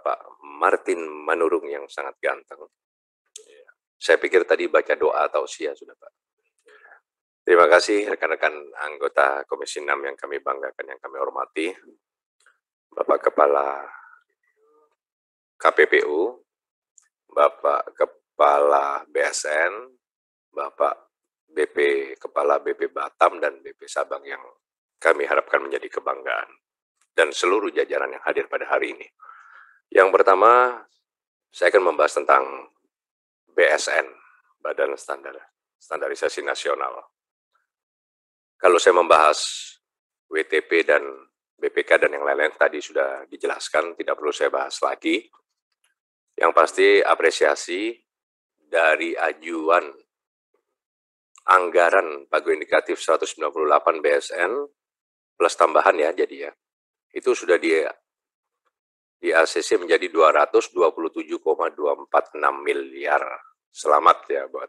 Bapak Martin Manurung yang sangat ganteng. Saya pikir tadi baca doa atau sia sudah, Pak. Terima kasih rekan-rekan anggota Komisi 6 yang kami banggakan, yang kami hormati. Bapak Kepala KPPU, Bapak Kepala BSN, Bapak Kepala BP Batam dan BP Sabang yang kami harapkan menjadi kebanggaan, dan seluruh jajaran yang hadir pada hari ini. Yang pertama, saya akan membahas tentang BSN, Badan Standarisasi Nasional. Kalau saya membahas WTP dan BPK dan yang lain-lain tadi sudah dijelaskan, tidak perlu saya bahas lagi. Yang pasti apresiasi dari ajuan anggaran pagu indikatif 198 BSN plus tambahan ya, jadi ya, itu sudah di ACC menjadi 227,246 miliar. Selamat ya buat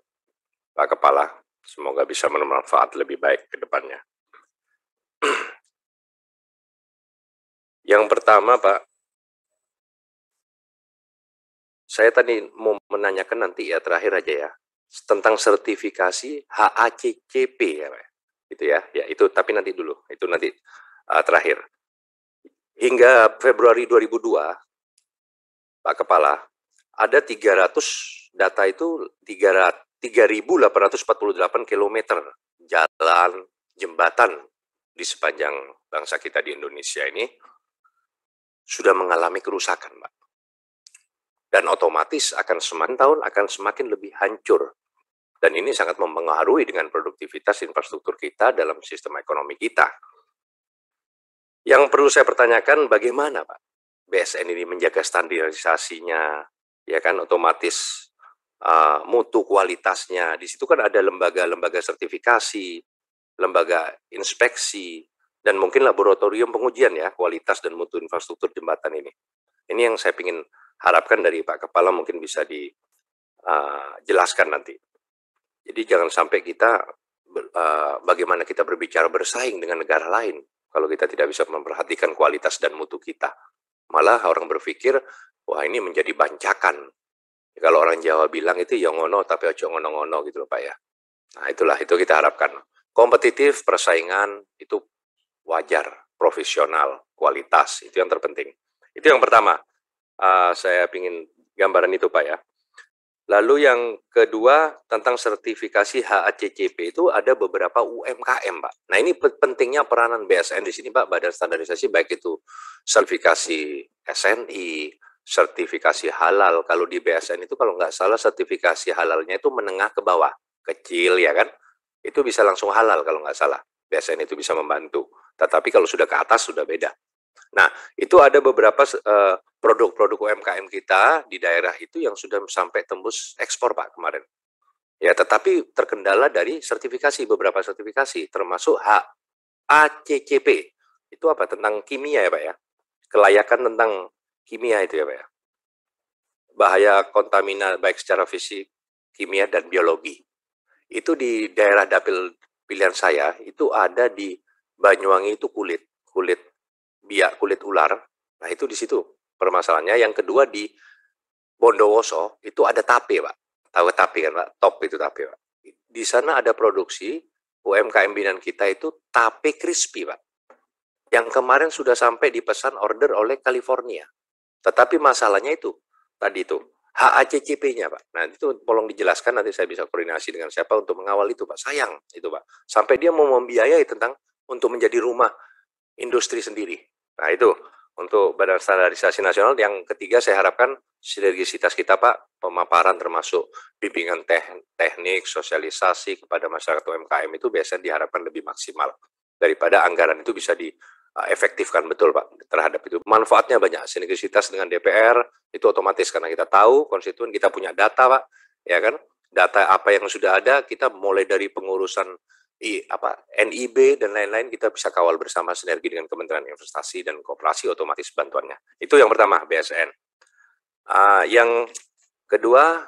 Pak Kepala, semoga bisa bermanfaat lebih baik ke depannya. Yang pertama, Pak, saya tadi mau menanyakan nanti ya, terakhir aja ya, tentang sertifikasi HACCP ya, Pak. Itu ya, itu tapi nanti dulu, itu nanti terakhir. Hingga Februari 2002, Pak Kepala, ada 300 data itu 3.848 km jalan, jembatan di sepanjang bangsa kita di Indonesia ini sudah mengalami kerusakan, Pak. Dan otomatis akan semakin tahun akan semakin lebih hancur. Dan ini sangat mempengaruhi dengan produktivitas infrastruktur kita dalam sistem ekonomi kita. Yang perlu saya pertanyakan, bagaimana Pak BSN ini menjaga standarisasinya, ya kan, otomatis mutu kualitasnya. Di situ kan ada lembaga-lembaga sertifikasi, lembaga inspeksi, dan mungkin laboratorium pengujian ya, kualitas dan mutu infrastruktur jembatan ini. Ini yang saya ingin harapkan dari Pak Kepala, mungkin bisa dijelaskan nanti. Jadi jangan sampai kita, bagaimana kita berbicara bersaing dengan negara lain, kalau kita tidak bisa memperhatikan kualitas dan mutu kita. Malah orang berpikir, wah ini menjadi bancakan. Kalau orang Jawa bilang itu ya ngono, tapi ojo ngono-ngono gitu loh Pak ya. Nah itulah, itu kita harapkan. Kompetitif, persaingan, itu wajar, profesional, kualitas, itu yang terpenting. Itu yang pertama, saya ingin gambaran itu Pak ya. Lalu yang kedua, tentang sertifikasi HACCP itu ada beberapa UMKM, Pak. Nah ini pentingnya peranan BSN di sini, Pak, Badan Standarisasi, baik itu sertifikasi SNI, sertifikasi halal. Kalau di BSN itu kalau nggak salah sertifikasi halalnya itu menengah ke bawah, kecil ya kan, itu bisa langsung halal kalau nggak salah. BSN itu bisa membantu, tetapi kalau sudah ke atas sudah beda. Nah, itu ada beberapa produk-produk UMKM kita di daerah itu yang sudah sampai tembus ekspor, Pak, kemarin. Ya, tetapi terkendala dari sertifikasi, beberapa sertifikasi, termasuk HACCP. Itu apa? Tentang kimia ya, Pak ya? Kelayakan tentang kimia itu ya, Pak ya? Bahaya kontaminan baik secara fisik, kimia, dan biologi. Itu di daerah dapil pilihan saya, itu ada di Banyuwangi itu kulit biak, kulit ular. Nah itu di situ permasalahannya. Yang kedua di Bondowoso itu ada tape, Pak. Tahu tape kan, Pak? Top itu tape, Pak. Di sana ada produksi UMKM binaan kita itu tape crispy, Pak. Yang kemarin sudah sampai dipesan order oleh California. Tetapi masalahnya itu tadi itu HACCP-nya, Pak. Nah itu tolong dijelaskan, nanti saya bisa koordinasi dengan siapa untuk mengawal itu, Pak. Sayang itu, Pak. Sampai dia mau membiayai tentang untuk menjadi rumah industri sendiri. Nah itu untuk Badan Standarisasi Nasional. Yang ketiga saya harapkan sinergisitas kita Pak, pemaparan termasuk bimbingan teknik, sosialisasi kepada masyarakat UMKM itu biasanya diharapkan lebih maksimal daripada anggaran itu bisa diefektifkan betul Pak terhadap itu. Manfaatnya banyak, sinergisitas dengan DPR itu otomatis karena kita tahu konstituen, kita punya data Pak, ya kan? Data apa yang sudah ada, kita mulai dari pengurusan NIB dan lain-lain, kita bisa kawal bersama sinergi dengan Kementerian Investasi dan Koperasi, otomatis bantuannya. Itu yang pertama, BSN. Yang kedua,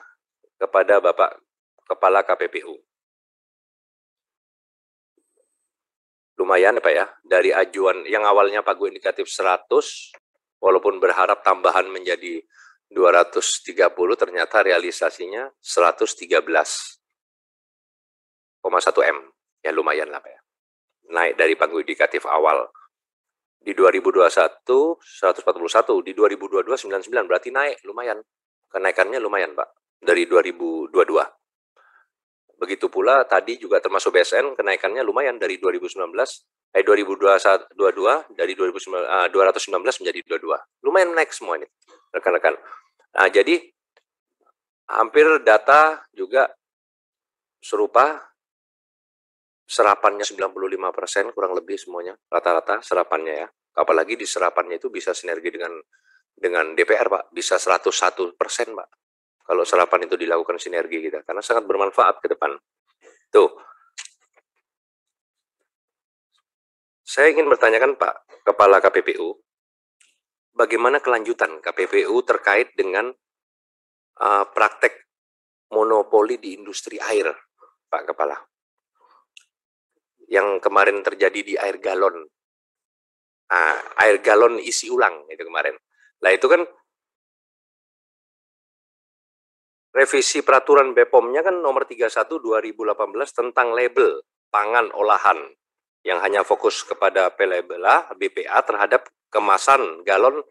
kepada Bapak Kepala KPPU. Lumayan Pak ya, dari ajuan yang awalnya pagu indikatif 100, walaupun berharap tambahan menjadi 230, ternyata realisasinya 113,1 M. Ya lumayan lah Pak ya. Naik dari panggung indikatif awal. Di 2021 141, di 2022 99, berarti naik lumayan. Kenaikannya lumayan Pak dari 2022. Begitu pula tadi juga termasuk BSN, kenaikannya lumayan dari 2019 2022 dari 219 menjadi 22. Lumayan naik semua ini, rekan-rekan. Nah, jadi hampir data juga serupa, serapannya 95% kurang lebih semuanya, rata-rata serapannya ya. Apalagi di serapannya itu bisa sinergi dengan DPR Pak, bisa 101% Pak. Kalau serapan itu dilakukan sinergi kita, karena sangat bermanfaat ke depan. Tuh. Saya ingin bertanyakan Pak Kepala KPPU, bagaimana kelanjutan KPPU terkait dengan praktek monopoli di industri air, Pak Kepala? Yang kemarin terjadi di air galon. Air galon isi ulang itu kemarin. Nah itu kan revisi peraturan BPOM-nya kan nomor 31 2018 tentang label pangan olahan yang hanya fokus kepada PLBA, BPA terhadap kemasan galon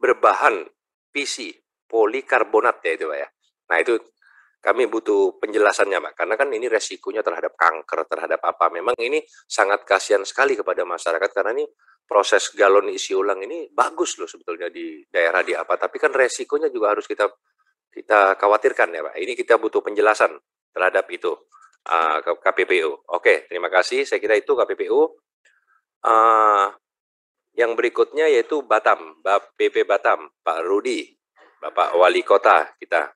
berbahan PC, polikarbonat ya itu Pak ya. Nah itu kami butuh penjelasannya Pak, karena kan ini resikonya terhadap kanker, terhadap apa. Memang ini sangat kasihan sekali kepada masyarakat, karena ini proses galon isi ulang ini bagus loh sebetulnya di daerah di apa, tapi kan resikonya juga harus kita khawatirkan ya Pak. Ini kita butuh penjelasan terhadap itu KPPU. Oke, terima kasih. Saya kira itu KPPU. Yang berikutnya yaitu Batam, BP Batam, Pak Rudi, Bapak Wali Kota kita.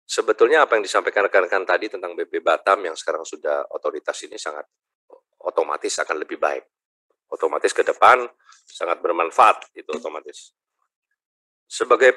Sebetulnya apa yang disampaikan rekan-rekan tadi tentang BP Batam yang sekarang sudah otoritas ini sangat otomatis akan lebih baik. Otomatis ke depan sangat bermanfaat itu otomatis. Sebagai